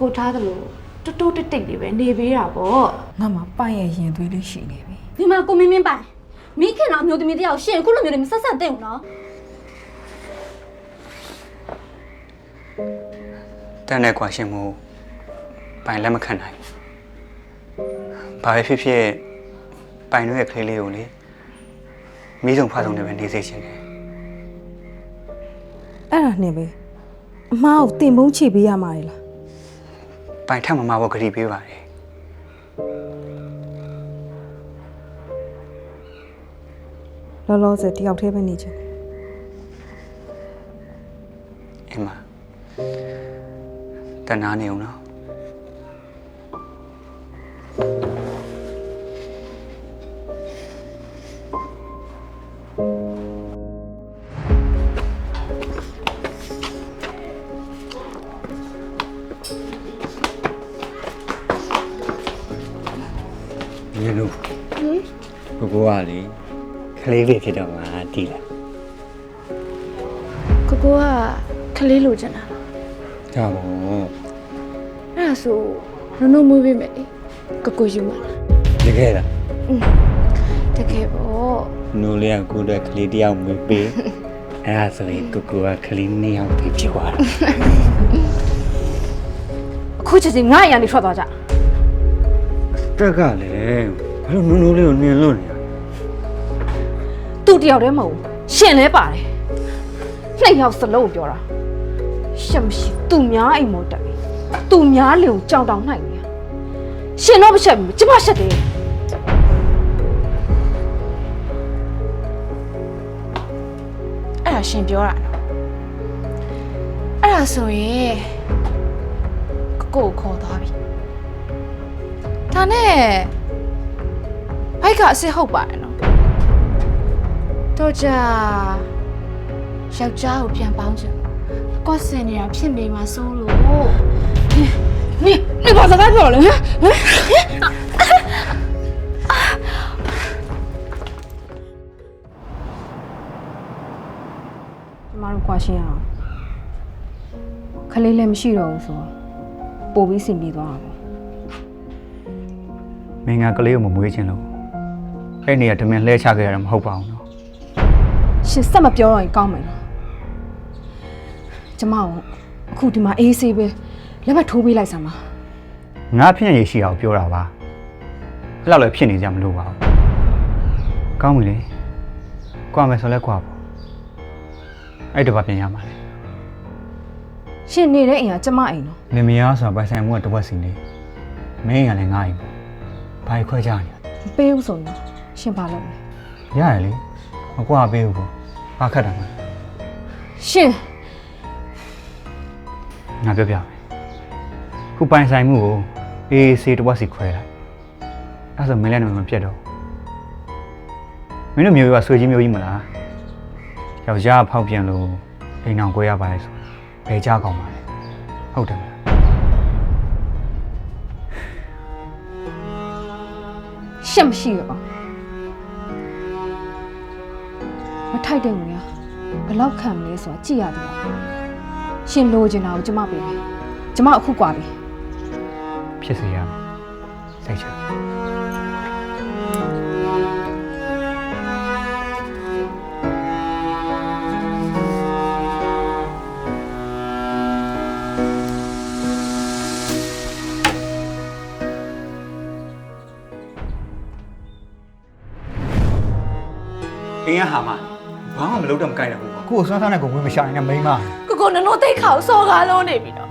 ကိုထားတယ်လို့တိုးတိတ်တိတ်လေးပဲနေပေးတာပေါ့ ငါမှပိုင်ရဲ့ရင်သွေးလေးရှိနေပြီ ဒီမှာကိုမင်းပိုင်မိခင်တော်မျိုးသမီးတယောက်ရှင်ခုလိုမျိုးတွေမဆက်ဆက်တဲ့ဘူးနော် တန်းတဲ့ကွာရှင်မို့ပိုင်လက်မခံနိုင်ဘာပဲဖြစ်ဖြစ်ပိုင်တို့ရဲ့ကလေးလေးကိုလေမိဆုံးဖားဆုံးနဲ့ပဲနေစေချင်တယ် အဲ့ဒါနဲ့ပဲအမားကိုတင်ပုံးချိပေးရမှာလေလား ပိုင်ထက်မမဘောဂရီပေးပါတယ် လောလောဆယ်တယောက်တည်းပဲနေချင်တယ် အင်းမတနာနေအောင်နော် ရေလူကိုကလေကလေးလေးဖြစ်တော့မှတီးလာ ကိုကကလေးလိုချင်တာ ဒါပေါ့ အဲ့ဒါဆိုနုံမွေးပေးမယ်လေကိုယူမှာလား တကယ်လား တကယ်ပေါ့ နိုးလေးကကိုတဲ့ကလေးတယောက်မွေးပေးအဲ့ဒါဆိုရင်ကိုကကလေးနှစ်ယောက်ပြီးဖြစ်သွားတာ အခုချက်ချင်းငါ့အရန်နေထွက်သွားကြ တက်ကလည်းဘာလို့နိုးလေးကိုနင်လွတ်နေရ သူ့တယောက်တည်းမဟုတ်ရှင်လဲပါတယ်နှစ်ယောက်စလုံးပြောတာရှက်မရှိသူများအိမ်မောတက်သူများလင်ကိုကြောင်တောင်နိုင်နေရှင်တော့မရှက်ဘူးကျမရှက်တယ်အဲ့ဒါရှင်ပြောတာနော်အဲ့ဒါဆိုရင်ကိုခေါ်သွားပြီဒါနဲ့ဘိုက်ကအစ်စ်ဟုတ်ပါတယ်နော်တော့ကြာယောက်ျားကိုပြန်ပေါင်းချင်ကွက်စင်နေတာဖြစ်နေမှာစိုးလို့နေဘာစကားပြောလဲဟမ်ကျမတို့ကွာရှင်းအောင်ခလေးလည်းမရှိတော့ဘူးဆိုပို့ပြီးစင်ပြေသွားတာပေါ့ မင်းကကလေးကိုမမွေးချင်လို့အဲ့နေရတမင်လှဲချခဲ့ရတာမဟုတ်ပါဘူးနော် ရှင်စက်မပြောတော့ရင်ကောင်းမယ်နော်ကျမတို့အခုဒီမှာအေးဆေးပဲလက်မထိုးပေးလိုက်စမ်းပါ ငါဖြစ်ရရှိအောင်ပြောတာပါအဲ့လောက်လည်းဖြစ်နေကြမလို့ပါဘူးကောင်းပြီလေကွာမယ်ဆိုလဲကွာပေါ့အဲ့တော့ပြန်ရမှာလေ ရှင်နေတဲ့အိမ်ကကျမအိမ်နော် လင်မယားဆိုတာပိုင်ဆိုင်မှုကတစ်ဝက်စီနေမင်းကလည်းငါ့အိမ်ပေါ့ဘာခွဲကြနေ မပေးဘူးဆိုရင်ရှင်ဘာလုပ်လဲ ရတယ်လေမကွာပေးဘူးပေါ့ဘာခက်တာမလဲ ရှင် ငါပြောပြမယ်ခုပိုင်ဆိုင်မှုကိုအေးစေးတစ်ဝက်စီခွဲလိုက်အဲ့ဆိုမင်းလည်းမပြတ်တော့မင်းတို့မျိုးကဆွေကြီးမျိုးကြီးမလားယောက်ျားဖောက်ပြန်လို့အိမ်အောင်ကိုရပါလေဆိုဘယ်ကြားကောင်းပါလဲဟုတ်တယ်မလား ရှက်မရှိရပါမထိုက်တဲ့ငွေကဘယ်လောက်ခံမလဲဆိုတာကြည့်ရသေးတယ်ရှင်လိုချင်တာကိုကျမပေးမယ်ကျမအခုကွာပြီ ဖြစ်စေရမယ်စိတ်ချအင်းရဟာမဘာမှမလုပ်တော့မကိုင်းတော့ဘူးကိုကိုစွမ်းစားနဲ့ကိုဝေးမရှာနိုင်တဲ့မိန်းမ ကိုနုံသိတ်ခါကိုစော်ကားလုံးနေပြီတော့